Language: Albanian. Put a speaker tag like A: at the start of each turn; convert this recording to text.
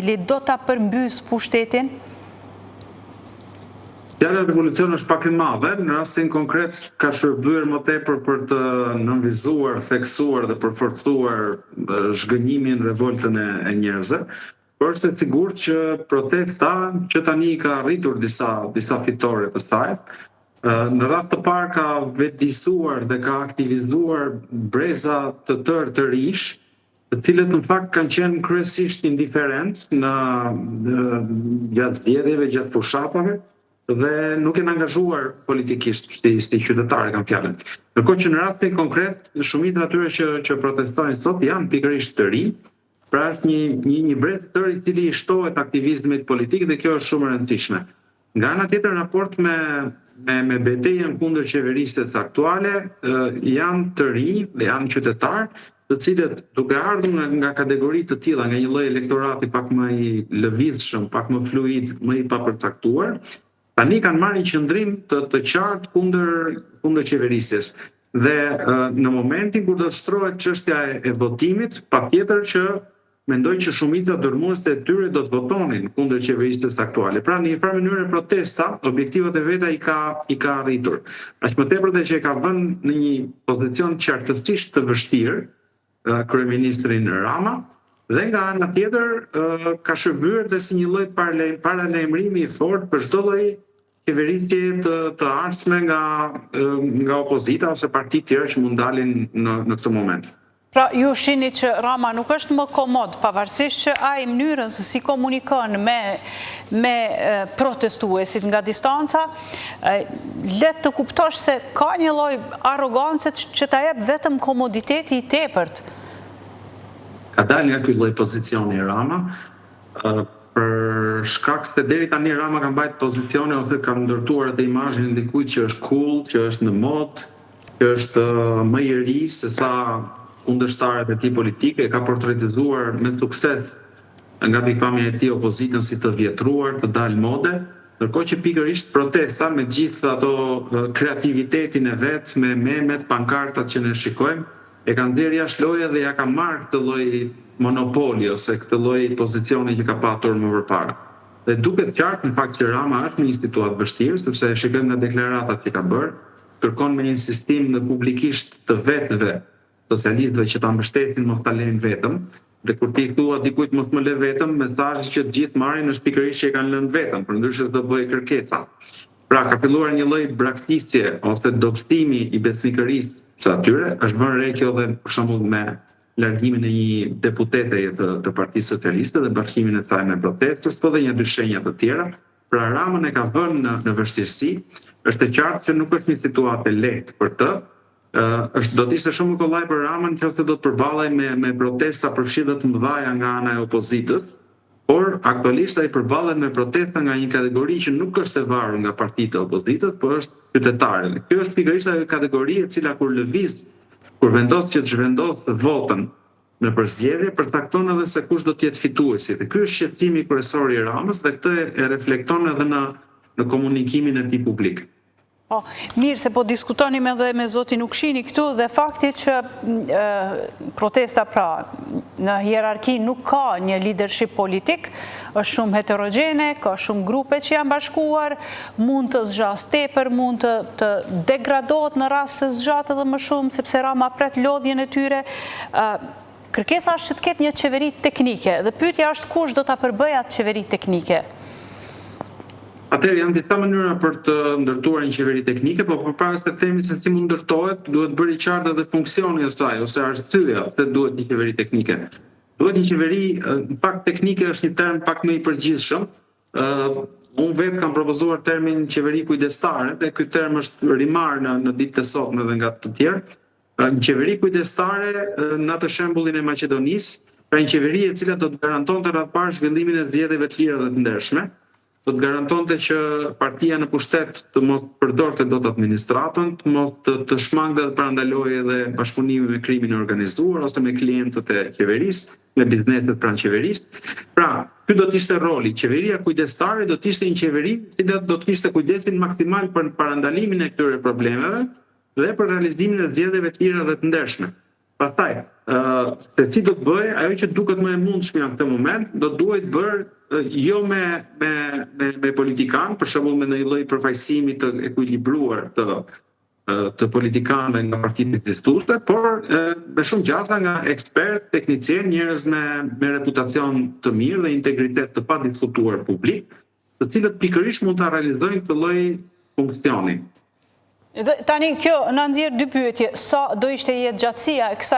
A: do ta përmbys pushtetin?
B: Fjala revolucion është pak e madhe, në rastin konkret ka shërbyer më tepër për të nënvizuar, theksuar dhe përforcuar zhgënjimin, revoltën e njerëzve. Por është e sigurt që protesta që tani ka arritur disa fitore të saj, në radhë të parë ka vetëdijsuar dhe ka aktivizuar breza të tërë të rish, të cilët në fakt kanë qenë kryesisht indiferent gjatë zgjedhjeve, gjatë fushatave, dhe nuk janë angazhuar politikisht si qytetarë kanë fjalën. Ndërkohë që në rastin konkret, shumica atyre që protestojnë sot janë pikërisht të ri, pra është një brez të ri i cili i shtohet aktivizmit politik dhe kjo është shumë e rëndësishme. Nga ana tjetër, raport me betejën kundër qeverisjes aktuale janë të ri dhe janë qytetarë të cilët duke ardhur nga kategori të tilla, nga një lloj elektorati pak më i lëvizshëm, pak më fluid, më i papërcaktuar, tani kanë marrë një qëndrim të qartë kundër qeverisjes. Dhe në momentin kur do të shtrohet çështja e votimit, patjetër që mendoj që shumica dërmuese e tyre do të votonin kundër qeverisjes aktuale. Pra në një farë mënyrë protesta, objektivat e veta i ka arritur. Aq më tepër dhe që e ka vënë në një pozicion qartësisht të vështirë kryeministrin Rama, dhe nga ana tjetër ka shërbyer dhe si një lloj paralajmërimi i fortë për çdo lloj qeverisje të ardhshme nga opozita ose parti tjera që mund dalin në këtë moment.
A: Pra, ju shihni që Rama nuk është më komod, pavarësisht që ai mënyrën se si komunikon me protestuesit nga distanca, let të kuptosh se ka një lloj arrogance që ta jep vetëm komoditeti i tepërt.
B: Ka dalë nga ky lloj pozicioni Rama, për shkak se deri tani Rama ka mbajtur pozicione ose ka ndërtuar atë imazhin e dikujt që është cool, që është në mod, që është më i ri se sa kundërshtarët e tij politike, ka portretizuar me sukses nga pikpamja e tij opozitën si të vjetruar, të dalë mode, ndërkohë që pikërisht protesta me gjithë ato kreativitetin e vet, me memet, pankartat që ne shikojmë, e kanë nxjerrë jashtë loje dhe ja ka marrë këtë lloj monopoli ose këtë lloj pozicioni që ka patur më përpara. Dhe duket qartë në fakt që Rama është në një situatë vështirë, sepse shikojmë nga deklaratat që ka bërë, kërkon me insistim dhe publikisht të vetëve socialistëve që ta mbështesin mos ta lënë vetëm, dhe kur ti thua dikujt mos më lë vetëm, mesazhi që të gjithë marrin është pikërisht që e kanë lënë vetëm, përndryshe s'do bëjë kërkesa. Pra ka filluar një lloj braktisje ose dobësimi i besnikërisë së atyre, është bërë re kjo dhe për shembull me largimin e një deputete të Partisë Socialiste dhe bashkimin e saj me protestës, po dhe një dy shenja të tjera. Pra Ramën e ka vënë në vështirësi, është e qartë që nuk është një situatë e lehtë për të. Do të ishte shumë kollaj për Ramën nëse do të përballej me protesta përfshirë të mëdha nga ana e opozitës, por aktualisht ai përballet me protesta nga një kategori që nuk është e varur nga partitë e opozitës, por është qytetarë. Kjo është pikërisht ajo kategori e cila kur lëviz, kur vendos që të zhvendos votën në përzgjedhje, përcakton edhe se kush do të jetë fituesi. Dhe ky është shqetësimi kryesor i Ramës dhe këtë e reflekton edhe në komunikimin e tij publik.
A: Mirë, se po diskutonim edhe me zotin Ukshini këtu dhe fakti që protesta pra në hierarki nuk ka një leadership politik, është shumë heterogjene, ka shumë grupe që janë bashkuar, mund të zgjas tepër, mund të degradohet në rast se zgjat edhe më shumë, sepse Rama pret lodhjen e tyre. Kërkesa është që të ketë një qeveri teknike dhe pyetja është kush do ta përbëjë atë qeveri teknike.
B: Atëherë janë disa mënyra për të ndërtuar një qeveri teknike, por përpara se të themi se si mund ndërtohet, duhet bërë i qartë edhe funksioni i saj ose arsyeja se duhet një qeveri teknike. Duhet një qeveri, në fakt teknike është një term pak më i përgjithshëm. Unë vetë kam propozuar termin qeveri kujdestare, dhe ky term është rimar në ditët e sotme dhe nga të tjerë. Një qeveri kujdestare në atë shembullin e Maqedonisë, pra një qeveri e cila do të garantonte rreth parë zhvillimin e zgjedhjeve të lira dhe të ndershme, do të garantonte që partia në pushtet të mos përdorte dot administratën, të mos të shmangte dhe parandalojë edhe bashkëpunimi me krimin e organizuar ose me klientët e qeverisë, me bizneset pranë qeverisë. Pra, ky do të ishte roli. Qeveria kujdestare do të ishte një qeveri që do të kishte kujdesin maksimal për parandalimin e këtyre problemeve dhe për realizimin e zgjedhjeve të lira dhe të ndershme. Pastaj, se si do të bëj, ajo që duket më e mundshme në këtë moment, do duhet bërë jo me politikan, për shembull me një lloj përfaqësimi të ekuilibruar të politikanëve nga partitë ekzistuese, por me shumë gjasa nga ekspert, teknicien, njerëz me reputacion të mirë dhe integritet të padiskutuar publik, të cilët pikërisht mund ta realizojnë këtë lloj funksioni.
A: Tani kjo na nxjerr dy pyetje, sa do ishte jetë gjatësia e kësaj